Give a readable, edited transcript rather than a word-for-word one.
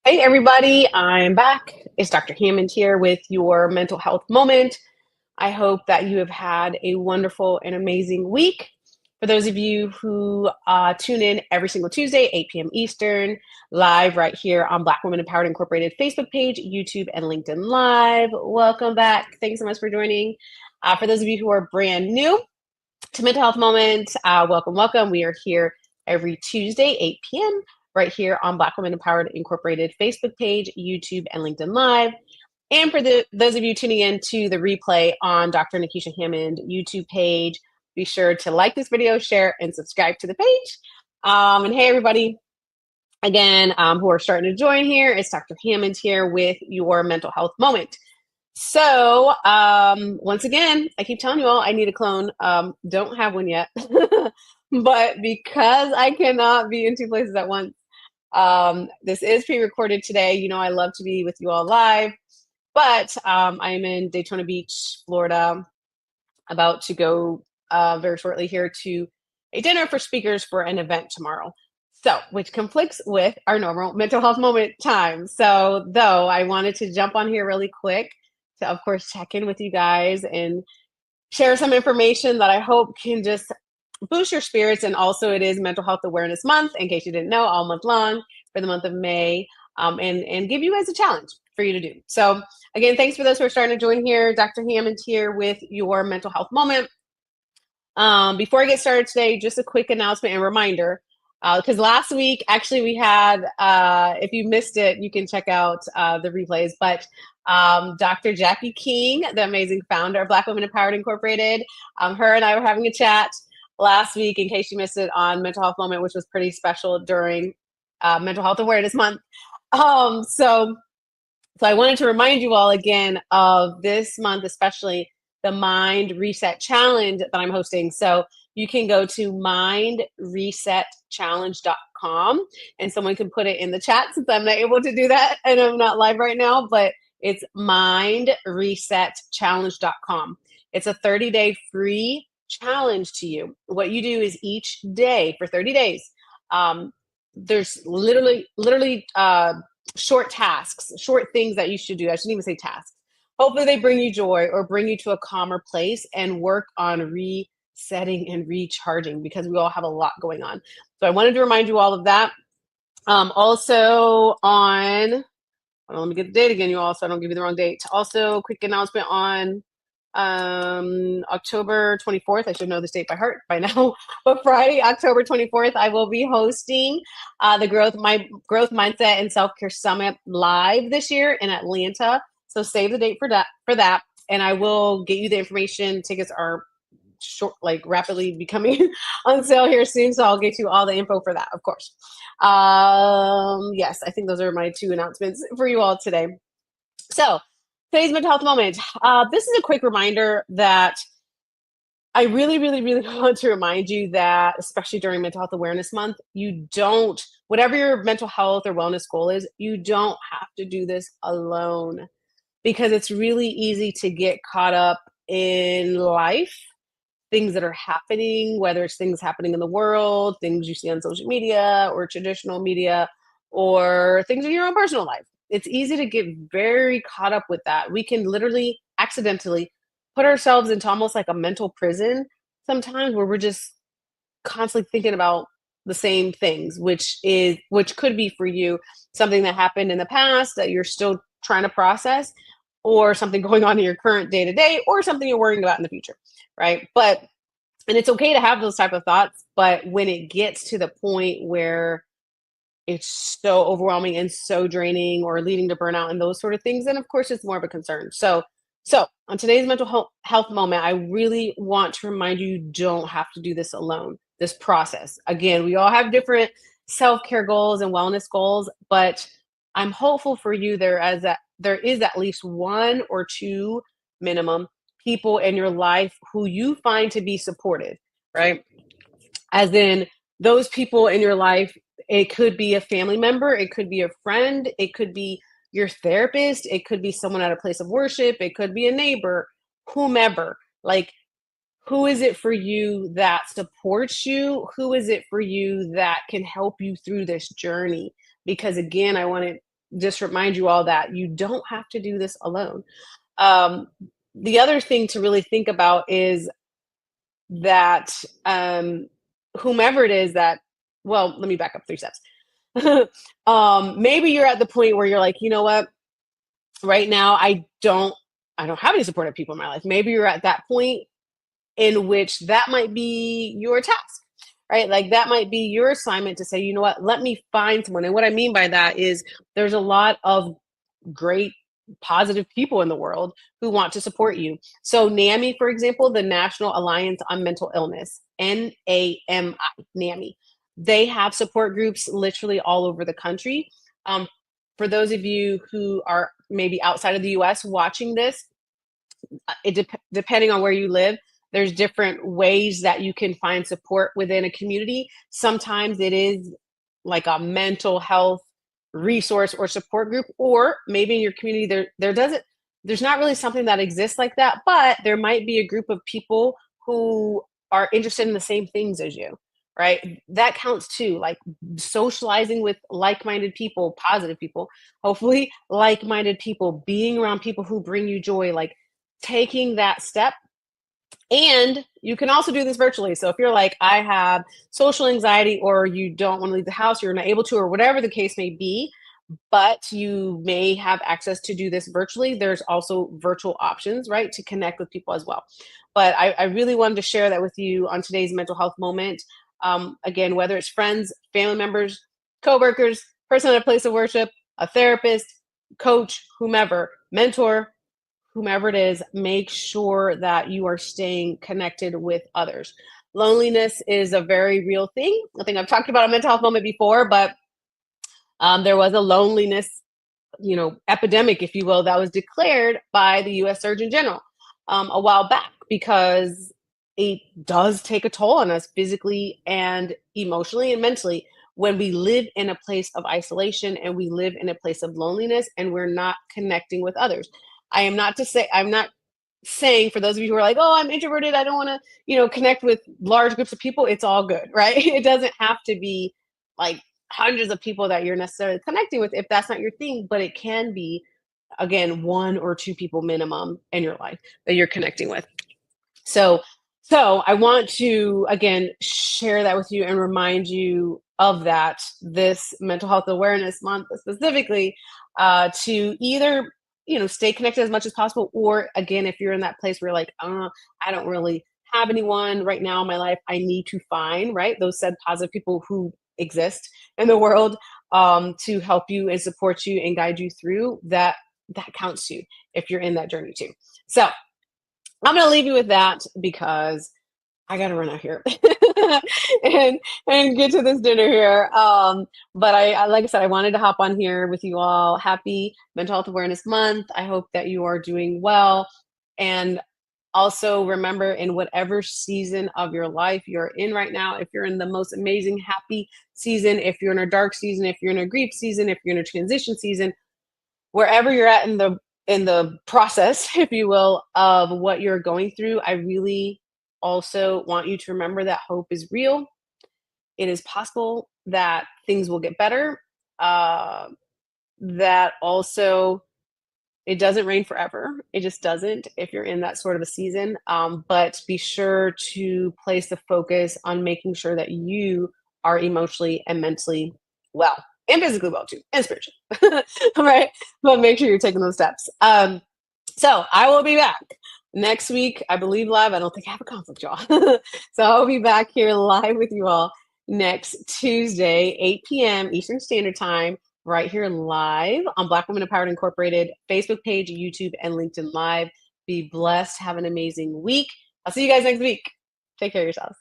Hey everybody, I'm back. It's Dr. Hammond here with your mental health moment. I hope that you have had a wonderful and amazing week. For those of you who tune in every single Tuesday, 8 p.m. Eastern, live right here on Black Women Empowered Incorporated Facebook page, YouTube, and LinkedIn Live. Welcome back. Thanks so much for joining. For those of you who are brand new to Mental Health Moment, welcome. We are here every Tuesday, 8 p.m. right here on Black Women Empowered Incorporated Facebook page, YouTube, and LinkedIn Live. And for those of you tuning in to the replay on Dr. Nikisha Hammond YouTube page, be sure to like this video, share, and subscribe to the page. And hey, everybody, again, who are starting to join here, it's Dr. Hammond here with your mental health moment. So once again, I keep telling you all I need a clone. Don't have one yet. But because I cannot be in two places at once, this is pre-recorded today. You know I love to be with you all live. But I'm in Daytona Beach, Florida, about to go very shortly here to a dinner for speakers for an event tomorrow. So, which conflicts with our normal mental health moment time. So, though, I wanted to jump on here really quick to, of course, check in with you guys and share some information that I hope can just boost your spirits. And also, it is Mental Health Awareness Month, in case you didn't know, all month long for the month of May, and give you guys a challenge for you to do. So, again, thanks for those who are starting to join here. Dr. Hammond here with your mental health moment. Before I get started today, just a quick announcement and reminder, because last week, actually, we had, if you missed it, you can check out the replays, but Dr. Jackie King, the amazing founder of Black Women Empowered Incorporated, her and I were having a chat last week, in case you missed it, on Mental Health Moment, which was pretty special during Mental Health Awareness Month. So I wanted to remind you all again of this month, especially the Mind Reset Challenge that I'm hosting. So you can go to mindresetchallenge.com, and someone can put it in the chat since I'm not able to do that and I'm not live right now, but it's mindresetchallenge.com. It's a 30-day free challenge to you. What you do is each day for 30 days, there's literally short tasks, short things that you should do. I shouldn't even say tasks. Hopefully they bring you joy or bring you to a calmer place and work on resetting and recharging, because we all have a lot going on. So I wanted to remind you all of that. Also on, let me get the date again, you all, so I don't give you the wrong date. Also, quick announcement on October 24th. I should know this date by heart by now, but Friday, October 24th, I will be hosting the Growth Mindset and Self-Care Summit live this year in Atlanta. So save the date for that, and I will get you the information. Tickets are rapidly becoming on sale here soon, so I'll get you all the info for that, of course. Yes, I think those are my two announcements for you all today. So today's mental health moment. This is a quick reminder that I really, really, really want to remind you that, especially during Mental Health Awareness Month, whatever your mental health or wellness goal is, you don't have to do this alone, because it's really easy to get caught up in life, things that are happening, whether it's things happening in the world, things you see on social media or traditional media, or things in your own personal life. It's easy to get very caught up with that. We can literally accidentally put ourselves into almost like a mental prison sometimes, where we're just constantly thinking about the same things, which could be for you something that happened in the past that you're still trying to process, or something going on in your current day-to-day, or something you're worrying about in the future, right? And it's okay to have those type of thoughts, but when it gets to the point where it's so overwhelming and so draining, or leading to burnout and those sort of things, then of course it's more of a concern. So on today's mental health moment, I really want to remind you don't have to do this alone, this process. Again, we all have different self-care goals and wellness goals, but I'm hopeful for you there is at least one or two minimum people in your life who you find to be supported, right? As in, those people in your life, it could be a family member, it could be a friend, it could be your therapist, it could be someone at a place of worship, it could be a neighbor, whomever. Like, who is it for you that supports you? Who is it for you that can help you through this journey? Because again, I want to just remind you all that you don't have to do this alone. Um, the other thing to really think about is that whomever it is that, well, let me back up 3 steps. Maybe you're at the point where you're like, you know what, right now I don't have any supportive people in my life. Maybe you're at that point in which that might be your task, right? Like that might be your assignment to say, you know what, let me find someone. And what I mean by that is there's a lot of great positive people in the world who want to support you. So NAMI, for example, the National Alliance on Mental Illness, NAMI, they have support groups literally all over the country. For those of you who are maybe outside of the US watching this, depending on where you live, there's different ways that you can find support within a community. Sometimes it is like a mental health resource or support group, or maybe in your community there's not really something that exists like that, but there might be a group of people who are interested in the same things as you, right? That counts too. Like socializing with like-minded people, positive people, hopefully like-minded people, being around people who bring you joy, like taking that step. And you can also do this virtually. So if you're like, I have social anxiety, or you don't want to leave the house, you're not able to, or whatever the case may be, but you may have access to do this virtually, there's also virtual options, right, to connect with people as well. But I really wanted to share that with you on today's mental health moment. Again, whether it's friends, family members, coworkers, person at a place of worship, a therapist, coach, whomever, mentor, whomever it is, make sure that you are staying connected with others. Loneliness is a very real thing. I think I've talked about a mental health moment before, but there was a loneliness, epidemic, if you will, that was declared by the U.S. Surgeon General a while back, because it does take a toll on us physically and emotionally and mentally when we live in a place of isolation and we live in a place of loneliness and we're not connecting with others. I'm not saying, for those of you who are like, oh, I'm introverted, I don't want to, connect with large groups of people. It's all good, right? It doesn't have to be like hundreds of people that you're necessarily connecting with if that's not your thing, but it can be, again, 1 or 2 people minimum in your life that you're connecting with. So I want to, again, share that with you and remind you of that this Mental Health Awareness Month specifically, to either, stay connected as much as possible, or again, if you're in that place where you're like, I don't really have anyone right now in my life, I need to find, right, those said positive people who exist in the world, to help you and support you and guide you through that. That counts too if you're in that journey too. So I'm going to leave you with that because I got to run out here and get to this dinner here. But like I said, I wanted to hop on here with you all. Happy Mental Health Awareness Month. I hope that you are doing well. And also remember, in whatever season of your life you're in right now, if you're in the most amazing, happy season, if you're in a dark season, if you're in a grief season, if you're in a transition season, wherever you're at in the process, if you will, of what you're going through, I really also want you to remember that hope is real. It is possible that things will get better. That also, it doesn't rain forever. It just doesn't if you're in that sort of a season. But be sure to place the focus on making sure that you are emotionally and mentally well, and physically well too, and spiritually. All right. But make sure you're taking those steps. So I will be back next week, I believe, live. I don't think I have a conflict, y'all. So I'll be back here live with you all next Tuesday, 8 p.m. Eastern Standard Time, right here live on Black Women Empowered Incorporated Facebook page, YouTube, and LinkedIn Live. Be blessed. Have an amazing week. I'll see you guys next week. Take care of yourselves.